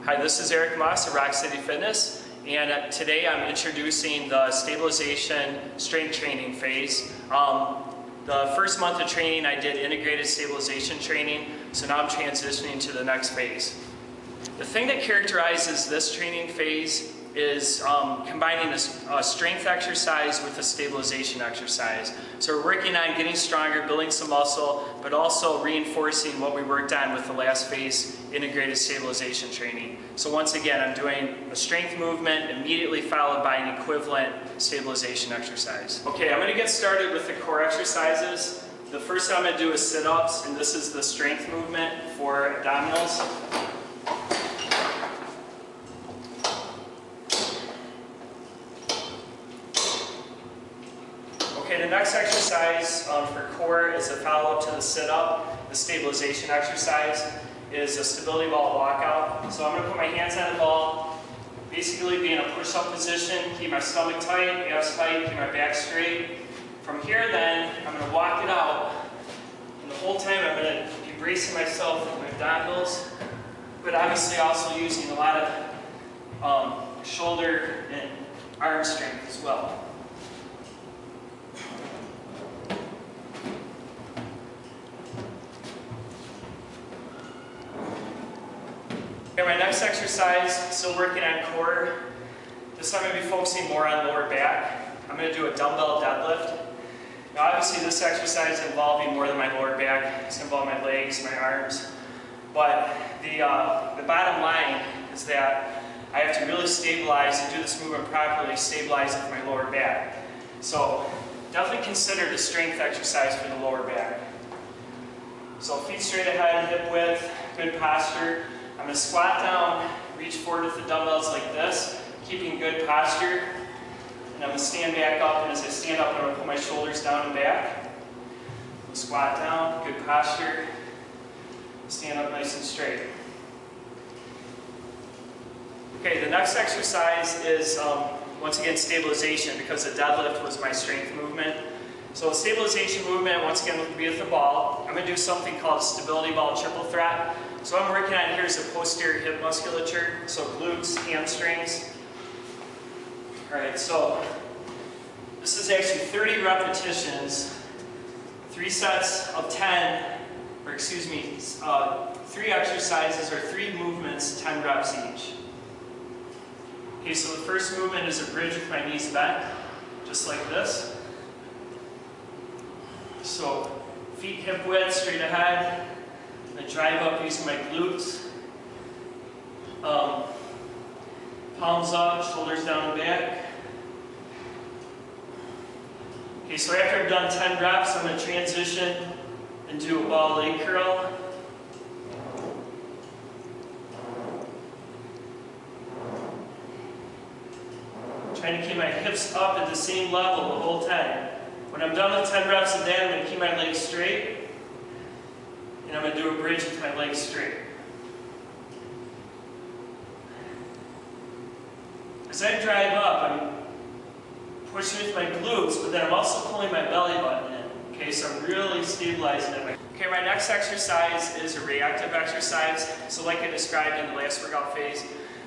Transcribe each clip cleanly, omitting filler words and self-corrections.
Hi, this is Eric Maust of Rock City Fitness, and today I'm introducing the stabilization strength training phase. The first month of training I did integrated stabilization training, so now I'm transitioning to the next phase. The thing that characterizes this training phase is combining a strength exercise with a stabilization exercise. So we're working on getting stronger, building some muscle, but also reinforcing what we worked on with the last phase, integrated stabilization training. So once again, I'm doing a strength movement immediately followed by an equivalent stabilization exercise. Okay, I'm going to get started with the core exercises. The first I'm going to do is sit-ups, and this is the strength movement for abdominals. Okay, the next exercise for core is a follow-up to the sit-up. The stabilization exercise is a stability ball walkout. So I'm going to put my hands on the ball, basically be in a push-up position, keep my stomach tight, abs tight, keep my back straight. From here then, I'm going to walk it out, and the whole time I'm going to be bracing myself with my abdominals, but obviously also using a lot of shoulder and arm strength as well. Okay, my next exercise, still working on core. This time I'm going to be focusing more on lower back. I'm going to do a dumbbell deadlift. Now obviously this exercise is involving more than my lower back. It's going to involve my legs, my arms. But the bottom line is that I have to really stabilize and do this movement properly, stabilize it for my lower back. So definitely consider the strength exercise for the lower back. So feet straight ahead, hip width, good posture. I'm going to squat down, reach forward with the dumbbells like this, keeping good posture. And I'm going to stand back up, and as I stand up, I'm going to put my shoulders down and back. Squat down, good posture. Stand up nice and straight. Okay, the next exercise is, once again, stabilization, because the deadlift was my strength movement. So a stabilization movement, once again, will be with the ball. I'm going to do something called a stability ball triple threat. So what I'm working on here is the posterior hip musculature, so glutes, hamstrings. Alright, so this is actually 30 repetitions, 3 sets of 10, or excuse me, 3 exercises or 3 movements, 10 reps each. Okay, so the first movement is a bridge with my knees bent, just like this. So feet hip width, straight ahead. I drive up using my glutes. Palms up, shoulders down and back. Okay, so after I've done 10 reps, I'm going to transition and do a ball leg curl. Trying to keep my hips up at the same level the whole time. When I'm done with 10 reps of that, I'm going to keep my legs straight. And I'm going to do a bridge with my legs straight. As I drive up, I'm pushing with my glutes, but then I'm also pulling my belly button in. Okay, so I'm really stabilizing it. Okay, my next exercise is a reactive exercise. So like I described in the last workout phase,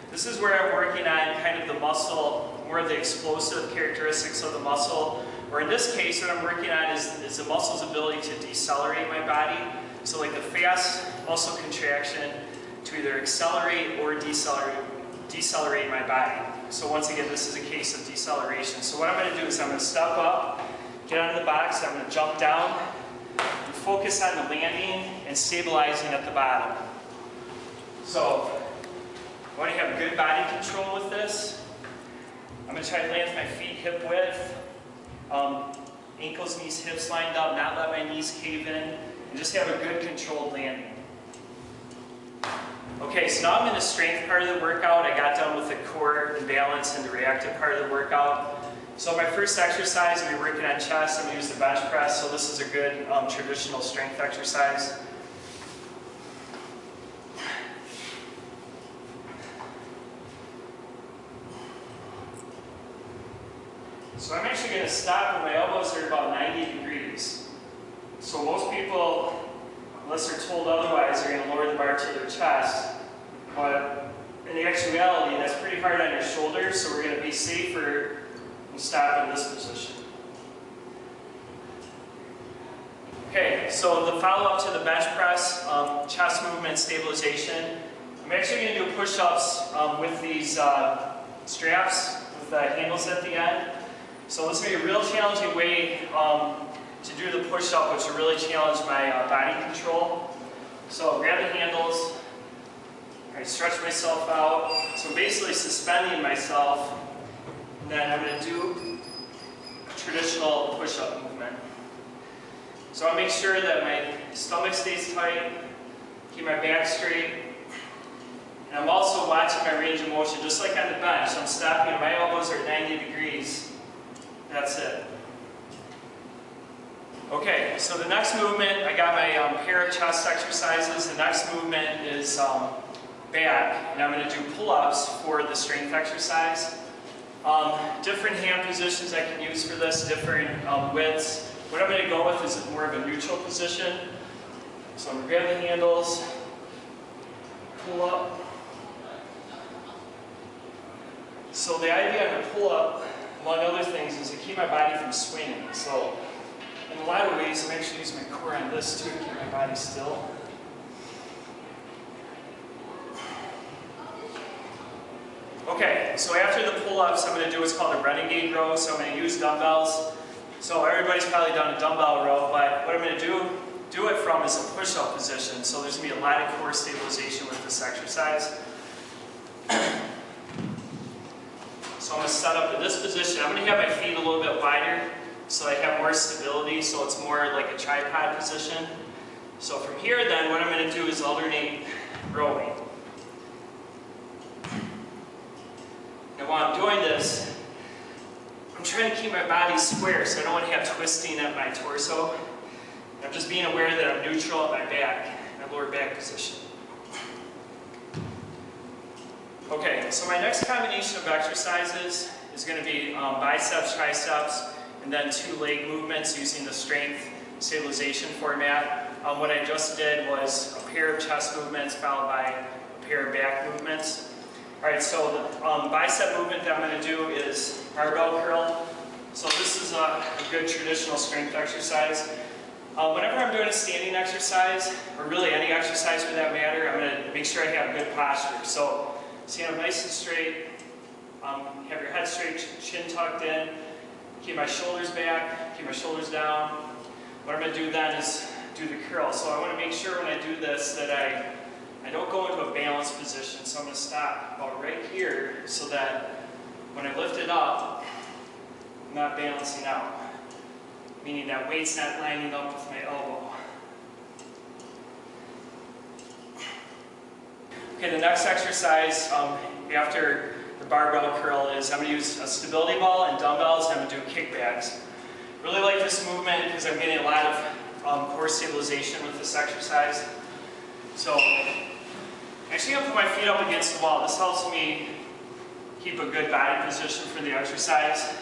this is where I'm working on kind of the muscle, more of the explosive characteristics of the muscle. Or in this case, what I'm working on is the muscle's ability to decelerate my body. So like the fast muscle contraction to either accelerate or decelerate my body. So once again, this is a case of deceleration. So what I'm going to do is I'm going to step up, get out of the box, I'm going to jump down, and focus on the landing and stabilizing at the bottom. So I want to have good body control with this. I'm going to try to land with my feet hip width, ankles, knees, hips lined up, not let my knees cave in. And just have a good controlled landing. Okay, so now I'm in the strength part of the workout. I got done with the core and balance and the reactive part of the workout. So my first exercise, I'm working on chest. I'm going to use the bench press. So this is a good traditional strength exercise. So I'm actually going to stop when my elbows are about 90 degrees. So most people, unless they're told otherwise, are going to lower the bar to their chest. But in actuality, that's pretty hard on your shoulders, so we're going to be safer and stop in this position. Okay, so the follow-up to the bench press, chest movement stabilization. I'm actually going to do push-ups with these straps with the handles at the end. So this is going to be a real challenging way to do the push-up, which will really challenge my body control. So grab the handles, I stretch myself out. So basically suspending myself, and then I'm going to do a traditional push-up movement. So I make sure that my stomach stays tight, keep my back straight, and I'm also watching my range of motion, just like on the bench. So I'm stopping, my elbows are 90 degrees. That's it. Okay, so the next movement, I got my pair of chest exercises. The next movement is back, and I'm going to do pull-ups for the strength exercise. Different hand positions I can use for this, different widths. What I'm going to go with is more of a neutral position. So I'm going to grab the handles, pull up. So the idea of a pull-up, among other things, is to keep my body from swinging. So in a lot of ways, I'm actually using my core on this too to keep my body still. Okay, so after the pull-ups, I'm going to do what's called a Renegade Row. So I'm going to use dumbbells. So everybody's probably done a dumbbell row, but what I'm going to do it from is a push-up position. So there's going to be a lot of core stabilization with this exercise. So I'm going to set up in this position. I'm going to have my feet a little bit wider so I have more stability, so it's more like a tripod position. So from here then, what I'm going to do is alternate rowing. And while I'm doing this, I'm trying to keep my body square, so I don't want to have twisting at my torso. And I'm just being aware that I'm neutral at my back, my lower back position. Okay, so my next combination of exercises is going to be biceps, triceps, and then 2 leg movements using the strength stabilization format. What I just did was a pair of chest movements followed by a pair of back movements. Alright, so the bicep movement that I'm going to do is barbell curl. So this is a good traditional strength exercise. Whenever I'm doing a standing exercise, or really any exercise for that matter, I'm going to make sure I have good posture. So stand up nice and straight, have your head straight, chin tucked in, keep my shoulders back, keep my shoulders down. What I'm going to do then is do the curl. So I want to make sure when I do this that I don't go into a balanced position. So I'm going to stop about right here so that when I lift it up, I'm not balancing out. Meaning that weight's not lining up with my elbow. Okay, the next exercise after the barbell curl is I'm going to use a stability ball and dumbbells, and I'm going to do kickbacks. Really like this movement because I'm getting a lot of core stabilization with this exercise. So I'm actually going to put my feet up against the wall. This helps me keep a good body position for the exercise.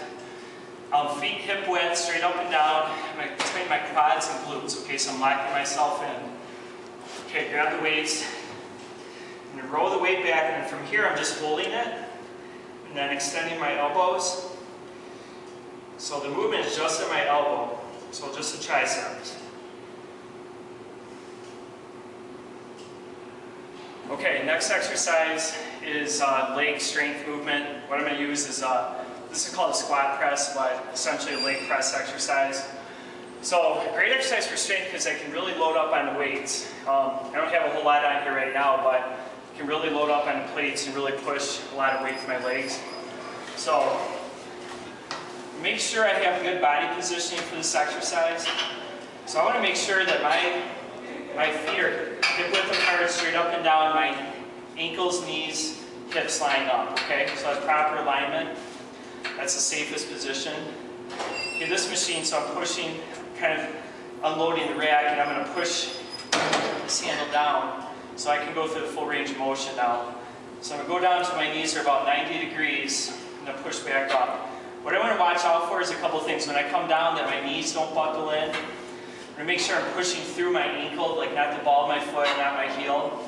Feet hip width, straight up and down, between my quads and glutes. Okay, so I'm locking myself in. Okay, grab the weights. I'm going to roll the weight back, and from here I'm just holding it, and then extending my elbows. So the movement is just at my elbow, so just the triceps. Okay, next exercise is leg strength movement. What I'm going to use is this is called a squat press, but essentially a leg press exercise. So great exercise for strength because I can really load up on the weights. I don't have a whole lot on here right now, but I can really load up on the plates and really push a lot of weight with my legs. So make sure I have good body positioning for this exercise. So I want to make sure that my feet are hip width apart, straight up and down, my ankles, knees, hips lined up. Okay, so that's proper alignment. That's the safest position. Okay, this machine, so I'm pushing, kind of unloading the rack, and I'm going to push this handle down so I can go through the full range of motion now. So I'm going to go down to my knees are about 90 degrees, and then push back up. What I want to watch out for is a couple things. When I come down, that my knees don't buckle in. I'm going to make sure I'm pushing through my ankle, like not the ball of my foot, not my heel.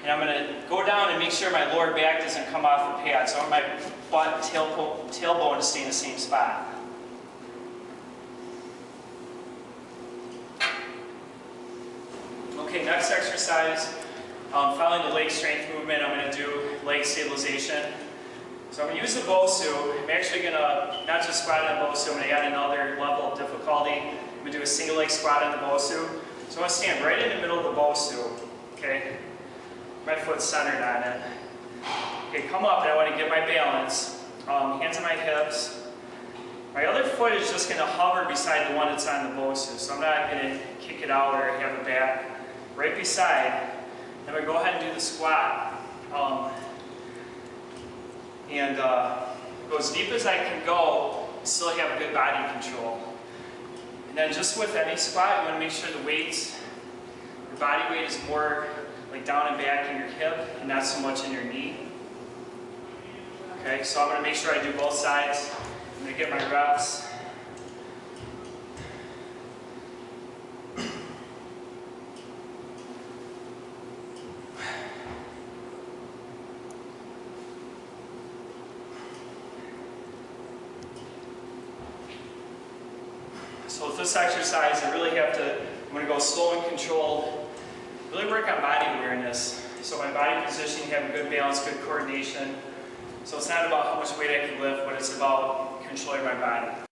And I'm going to go down and make sure my lower back doesn't come off the pad. So I want my butt and tailbone to stay in the same spot. Okay, next exercise, following the leg strength movement, I'm going to do leg stabilization. So I'm going to use the BOSU. I'm actually going to not just squat on the BOSU, I'm going to add another level of difficulty. I'm going to do a single leg squat on the BOSU. So I want to stand right in the middle of the BOSU. Okay, my foot's centered on it. Okay, come up and I want to get my balance. Hands on my hips. My other foot is just going to hover beside the one that's on the BOSU. So I'm not going to kick it out or have it back. Right beside. I'm going to go ahead and do the squat. Go as deep as I can go, still have good body control. And then just with any squat, you want to make sure the weights, your body weight is more like down and back in your hip and not so much in your knee. Okay, so I'm going to make sure I do both sides. I'm going to get my reps. So with this exercise, I'm going to go slow and controlled, really work on body awareness. So my body positioning, have a good balance, good coordination. So it's not about how much weight I can lift, but it's about controlling my body.